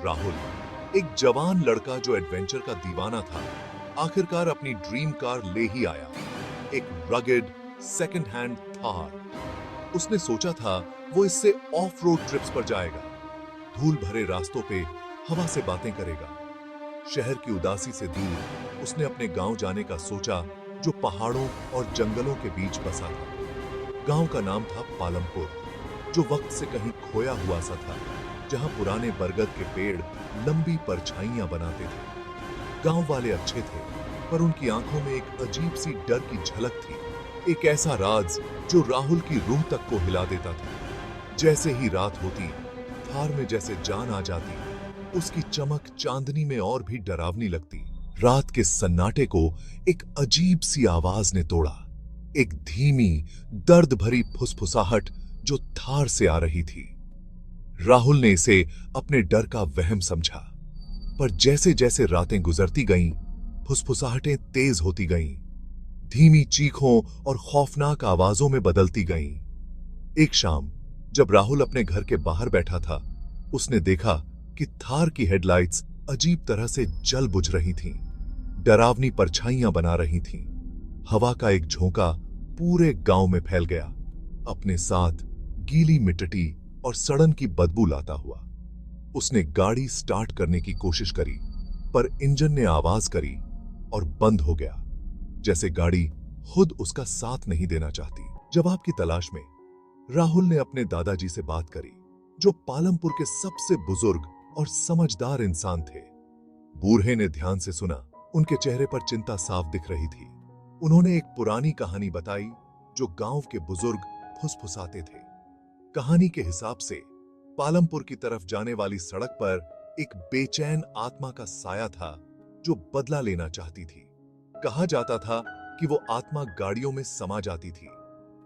राहुल, एक जवान लड़का जो एडवेंचर का दीवाना था, आखिरकार अपनी ड्रीम कार ले ही आया। एक रगेड सेकंड हैंड थार। उसने सोचा था वो इससे ऑफ रोड ट्रिप्स पर जाएगा, धूल भरे रास्तों पे हवा से बातें करेगा। शहर की उदासी से दूर उसने अपने गांव जाने का सोचा, जो पहाड़ों और जंगलों के बीच बसा था। गांव का नाम था पालमपुर, जो वक्त से कहीं खोया हुआ सा था, जहां पुराने बरगद के पेड़ लंबी परछाइयां बनाते थे। गांव वाले अच्छे थे, पर उनकी आंखों में एक अजीब सी डर की झलक थी, एक ऐसा राज जो राहुल की रूह तक को हिला देता था। जैसे ही रात होती, थार में जैसे जान आ जाती, उसकी चमक चांदनी में और भी डरावनी लगती। रात के सन्नाटे को एक अजीब सी आवाज ने तोड़ा, एक धीमी दर्द भरी फुसफुसाहट जो थार से आ रही थी। राहुल ने इसे अपने डर का वहम समझा, पर जैसे जैसे रातें गुजरती गईं, फुसफुसाहटें तेज होती गईं, धीमी चीखों और खौफनाक आवाजों में बदलती गईं। एक शाम जब राहुल अपने घर के बाहर बैठा था, उसने देखा कि थार की हेडलाइट्स अजीब तरह से जल बुझ रही थीं, डरावनी परछाइयां बना रही थीं। हवा का एक झोंका पूरे गांव में फैल गया, अपने साथ गीली मिट्टी और सड़न की बदबू लाता हुआ। उसने गाड़ी स्टार्ट करने की कोशिश करी, पर इंजन ने आवाज करी और बंद हो गया, जैसे गाड़ी खुद उसका साथ नहीं देना चाहती। जवाब की तलाश में राहुल ने अपने दादाजी से बात करी, जो पालमपुर के सबसे बुजुर्ग और समझदार इंसान थे। बूढ़े ने ध्यान से सुना, उनके चेहरे पर चिंता साफ दिख रही थी। उन्होंने एक पुरानी कहानी बताई जो गांव के बुजुर्ग फुसफुसाते थे। कहानी के हिसाब से पालमपुर की तरफ जाने वाली सड़क पर एक बेचैन आत्मा का साया था, जो बदला लेना चाहती थी। कहा जाता था कि वो आत्मा गाड़ियों में समा जाती थी,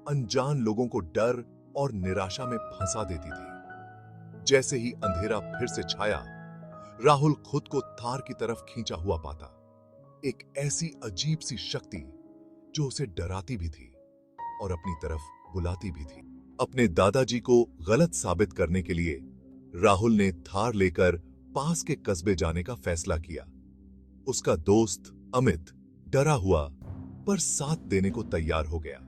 अनजान लोगों को डर और निराशा में फंसा देती थी। जैसे ही अंधेरा फिर से छाया, राहुल खुद को थार की तरफ खींचा हुआ पाता, एक ऐसी अजीब सी शक्ति जो उसे डराती भी थी और अपनी तरफ बुलाती भी थी। अपने दादाजी को गलत साबित करने के लिए राहुल ने थार लेकर पास के कस्बे जाने का फैसला किया। उसका दोस्त अमित डरा हुआ पर साथ देने को तैयार हो गया।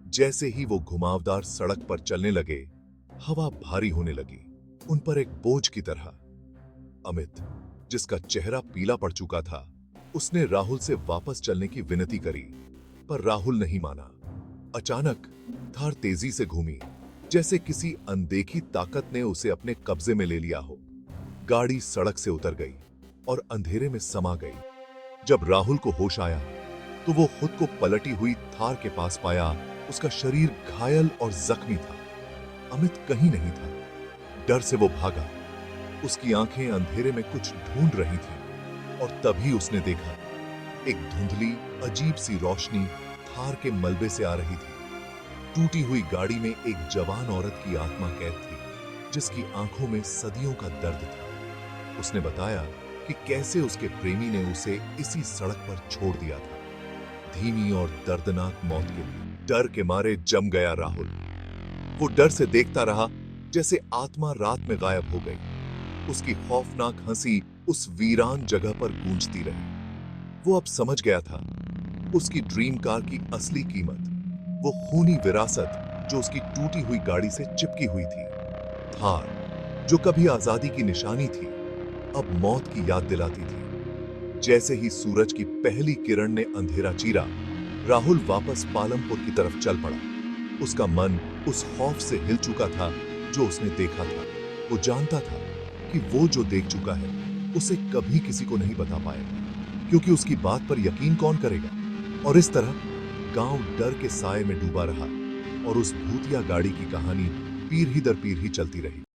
जैसे ही वो घुमावदार सड़क पर चलने लगे, हवा भारी होने लगी, उन पर एक बोझ की तरह। अमित, जिसका चेहरा पीला पड़ चुका था, उसने राहुल से वापस चलने की विनती करी, पर राहुल नहीं माना। अचानक थार तेजी से घूमी, जैसे किसी अनदेखी ताकत ने उसे अपने कब्जे में ले लिया हो। गाड़ी सड़क से उतर गई और अंधेरे में समा गई। जब राहुल को होश आया, तो वो खुद को पलटी हुई थार के पास पाया। उसका शरीर घायल और जख्मी था। अमित कहीं नहीं था। डर से वो भागा। उसकी आंखें अंधेरे में कुछ ढूंढ रही थीं, और तभी उसने देखा एक धुंधली अजीब सी रोशनी थार के मलबे से आ रही थी। टूटी हुई गाड़ी में एक जवान औरत की आत्मा कैद थी, जिसकी आंखों में सदियों का दर्द था। उसने बताया कि कैसे उसके प्रेमी ने उसे इसी सड़क पर छोड़ दिया था, धीमी और दर्दनाक मौत के लिए। डर के मारे जम गया राहुल। वो डर से देखता रहा, जैसे आत्मा रात में गायब हो गई। उसकी खौफनाक हंसी उस वीरान जगह पर गूंजती रही। वो अब समझ गया था उसकी ड्रीम कार की असली कीमत, वो खूनी विरासत जो उसकी टूटी हुई गाड़ी से चिपकी हुई थी। थार, जो कभी आजादी की निशानी थी, अब मौत की याद दिलाती थी। जैसे ही सूरज की पहली किरण ने अंधेरा चीरा, राहुल वापस पालमपुर की तरफ चल पड़ा। उसका मन उस खौफ से हिल चुका था जो उसने देखा था। वो जानता था कि वो जो देख चुका है, उसे कभी किसी को नहीं बता पाएगा, क्योंकि उसकी बात पर यकीन कौन करेगा। और इस तरह गांव डर के साए में डूबा रहा, और उस भूतिया गाड़ी की कहानी पीढ़ी दर पीढ़ी चलती रही।